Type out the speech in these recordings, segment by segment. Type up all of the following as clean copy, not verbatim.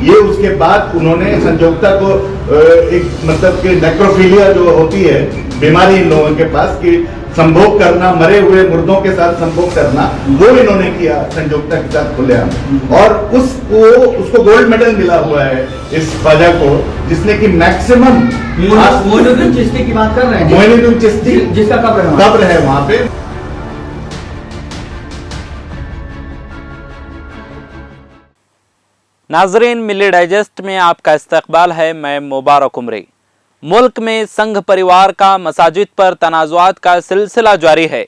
یہ اس کے بعد انہوں نے سنجوکتا کو ایک مطلب کہ نیکروفیلیا جو ہوتی ہے بیماری ان لوگوں کے پاس کہ سمبھوگ کرنا، مرے ہوئے مردوں کے ساتھ سمبھوگ کرنا، وہ انہوں نے کیا سنجوکتا کے ساتھ کھلے عام، اور اس کو گولڈ میڈل ملا ہوا ہے اس خواجہ کو، جس نے کہ میکسیمم معین الدین چشتی کی بات کر رہے ہیں، معین الدین چشتی جس کا قبر ہے وہاں پہ. ناظرین، ملی ڈائجسٹ میں آپ کا استقبال ہے. میں مبارک عمری. ملک میں سنگھ پریوار کا مساجد پر تنازعات کا سلسلہ جاری ہے.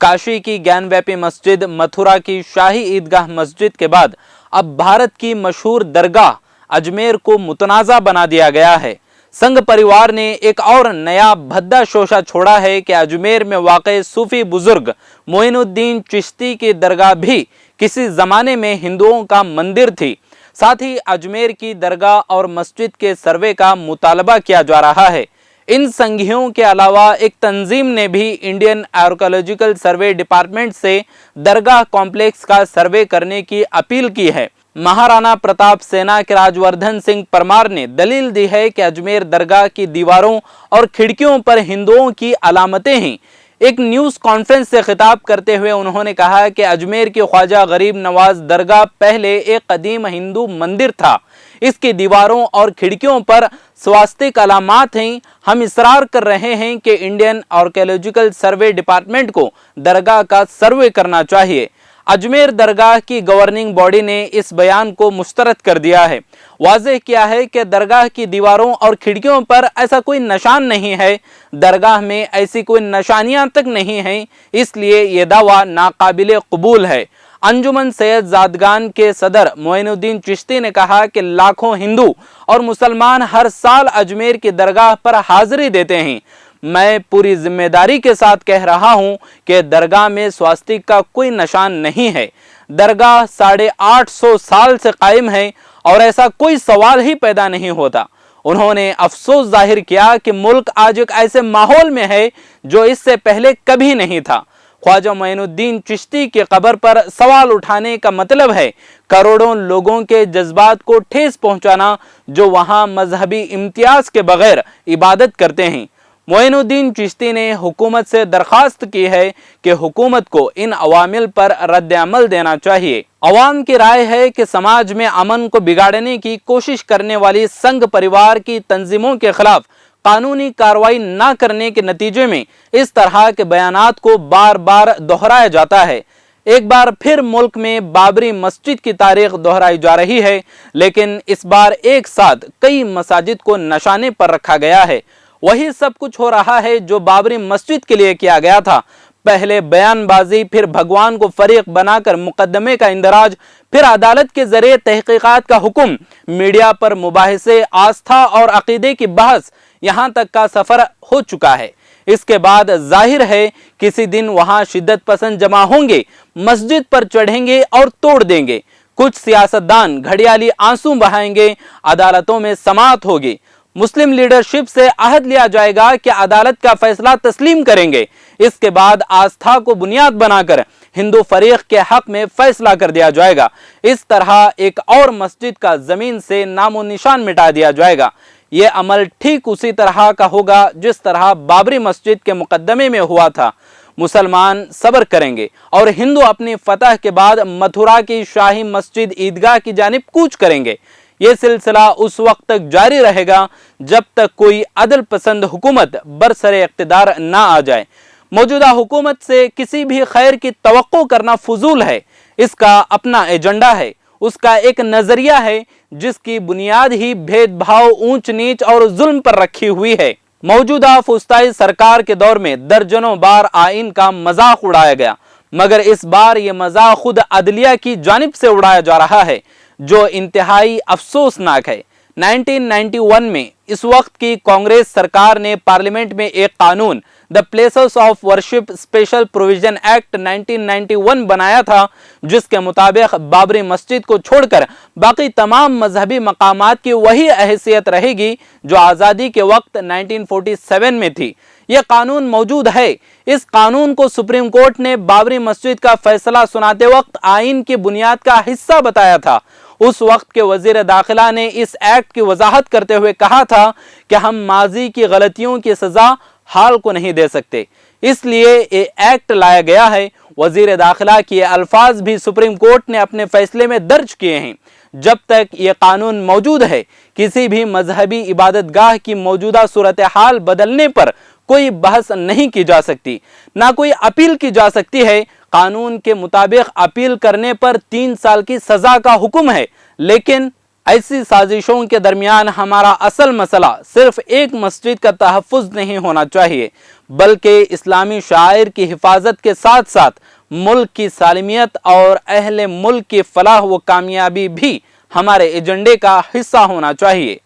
کاشی کی گیان ویپی مسجد، متھرا کی شاہی عیدگاہ مسجد کے بعد اب بھارت کی مشہور درگاہ اجمیر کو متنازع بنا دیا گیا ہے. سنگھ پریوار نے ایک اور نیا بھدا شوشہ چھوڑا ہے کہ اجمیر میں واقع صوفی بزرگ معین الدین چشتی کی درگاہ بھی کسی زمانے میں ہندوؤں کا مندر تھی. ساتھ ہی اجمیر کی درگاہ اور مسجد کے سروے کا مطالبہ کیا جا رہا ہے. ان سنگھیوں کے علاوہ ایک تنظیم نے بھی انڈین آرکیولوجیکل سروے ڈپارٹمنٹ سے درگاہ کمپلیکس کا سروے کرنے کی اپیل کی ہے. مہارانا پرتاپ سینا کے راج وردھن سنگھ پرمار نے دلیل دی ہے کہ اجمیر درگاہ کی دیواروں اور کھڑکیوں پر ہندوؤں کی علامتیں ہیں. ایک نیوز کانفرنس سے خطاب کرتے ہوئے انہوں نے کہا کہ اجمیر کی خواجہ غریب نواز درگاہ پہلے ایک قدیم ہندو مندر تھا. اس کی دیواروں اور کھڑکیوں پر سواستک علامات ہیں. ہم اصرار کر رہے ہیں کہ انڈین آرکیولوجیکل سروے ڈپارٹمنٹ کو درگاہ کا سروے کرنا چاہیے. اجمیر درگاہ کی گورننگ باڈی نے اس بیان کو مسترد کر دیا ہے. واضح کیا ہے کہ درگاہ کی دیواروں اور کھڑکیوں پر ایسا کوئی نشان نہیں ہے. درگاہ میں ایسی کوئی نشانیاں تک نہیں ہیں، اس لیے یہ دعویٰ ناقابل قبول ہے. انجمن سید زادگان کے صدر معین الدین چشتی نے کہا کہ لاکھوں ہندو اور مسلمان ہر سال اجمیر کی درگاہ پر حاضری دیتے ہیں. میں پوری ذمہ داری کے ساتھ کہہ رہا ہوں کہ درگاہ میں سواستک کا کوئی نشان نہیں ہے. درگاہ 850 سال سے قائم ہے اور ایسا کوئی سوال ہی پیدا نہیں ہوتا. انہوں نے افسوس ظاہر کیا کہ ملک آج ایک ایسے ماحول میں ہے جو اس سے پہلے کبھی نہیں تھا. خواجہ معین الدین چشتی کی قبر پر سوال اٹھانے کا مطلب ہے کروڑوں لوگوں کے جذبات کو ٹھیس پہنچانا جو وہاں مذہبی امتیاز کے بغیر عبادت کرتے ہیں. معین الدین چشتی نے حکومت سے درخواست کی ہے کہ حکومت کو ان عوامل پر رد عمل دینا چاہیے. عوام کی رائے ہے کہ سماج میں امن کو بگاڑنے کی کوشش کرنے والی سنگھ پریوار کی تنظیموں کے خلاف قانونی کارروائی نہ کرنے کے نتیجے میں اس طرح کے بیانات کو بار بار دہرایا جاتا ہے. ایک بار پھر ملک میں بابری مسجد کی تاریخ دہرائی جا رہی ہے، لیکن اس بار ایک ساتھ کئی مساجد کو نشانے پر رکھا گیا ہے. وہی سب کچھ ہو رہا ہے جو بابری مسجد کے لیے کیا گیا تھا. پہلے بیان بازی، پھر بھگوان کو فریق بنا کر مقدمے کا اندراج، پھر عدالت کے ذریعے تحقیقات کا حکم، میڈیا پر مباحثے، آستھا اور عقیدے کی بحث، یہاں تک کا سفر ہو چکا ہے. اس کے بعد ظاہر ہے کسی دن وہاں شدت پسند جمع ہوں گے، مسجد پر چڑھیں گے اور توڑ دیں گے. کچھ سیاستدان گھڑیالی آنسو بہائیں گے، عدالتوں میں سماعت ہوگی. مسلم لیڈرشپ سے عہد لیا جائے گا کہ عدالت کا فیصلہ تسلیم کریں گے. اس کے بعد آستھا کو بنیاد بنا کر ہندو فریق کے حق میں فیصلہ کر دیا جائے گا. اس طرح ایک اور مسجد کا زمین سے نام و نشان مٹا دیا جائے گا. یہ عمل ٹھیک اسی طرح کا ہوگا جس طرح بابری مسجد کے مقدمے میں ہوا تھا. مسلمان صبر کریں گے اور ہندو اپنی فتح کے بعد متھرا کی شاہی مسجد عیدگاہ کی جانب کوچ کریں گے. یہ سلسلہ اس وقت تک جاری رہے گا جب تک کوئی عدل پسند حکومت برسر اقتدار نہ آ جائے. موجودہ حکومت سے کسی بھی خیر کی توقع کرنا فضول ہے. اس کا اپنا ایجنڈا ہے، اس کا ایک نظریہ ہے جس کی بنیاد ہی بھید بھاؤ، اونچ نیچ اور ظلم پر رکھی ہوئی ہے. موجودہ فسطائی سرکار کے دور میں درجنوں بار آئین کا مذاق اڑایا گیا، مگر اس بار یہ مذاق خود عدلیہ کی جانب سے اڑایا جا رہا ہے، جو انتہائی افسوسناک ہے. 1991 میں اس وقت کی کانگریس سرکار نے پارلیمنٹ میں ایک قانون the places of worship special provision act 1991 بنایا تھا، جس کے مطابق بابری مسجد کو چھوڑ کر باقی تمام مذہبی مقامات کی وہی حیثیت رہے گی جو آزادی کے وقت 1947 میں تھی. یہ قانون موجود ہے. اس قانون کو سپریم کورٹ نے بابری مسجد کا فیصلہ سناتے وقت آئین کی بنیاد کا حصہ بتایا تھا. اس وقت کے وزیر داخلہ نے اس ایکٹ کی وضاحت کرتے ہوئے کہا تھا کہ ہم ماضی کی غلطیوں کی سزا حال کو نہیں دے سکتے، اس لیے یہ ایکٹ لایا گیا ہے۔ وزیر داخلہ کے الفاظ بھی سپریم کورٹ نے اپنے فیصلے میں درج کیے ہیں۔ جب تک یہ قانون موجود ہے، کسی بھی مذہبی عبادت گاہ کی موجودہ صورتحال بدلنے پر کوئی بحث نہیں کی جا سکتی، نہ کوئی اپیل کی جا سکتی ہے۔ قانون کے مطابق اپیل کرنے پر 3 سال کی سزا کا حکم ہے، لیکن ایسی سازشوں کے درمیان ہمارا اصل مسئلہ صرف ایک مسجد کا تحفظ نہیں ہونا چاہیے، بلکہ اسلامی شعائر کی حفاظت کے ساتھ ساتھ ملک کی سالمیت اور اہل ملک کی فلاح و کامیابی بھی ہمارے ایجنڈے کا حصہ ہونا چاہیے۔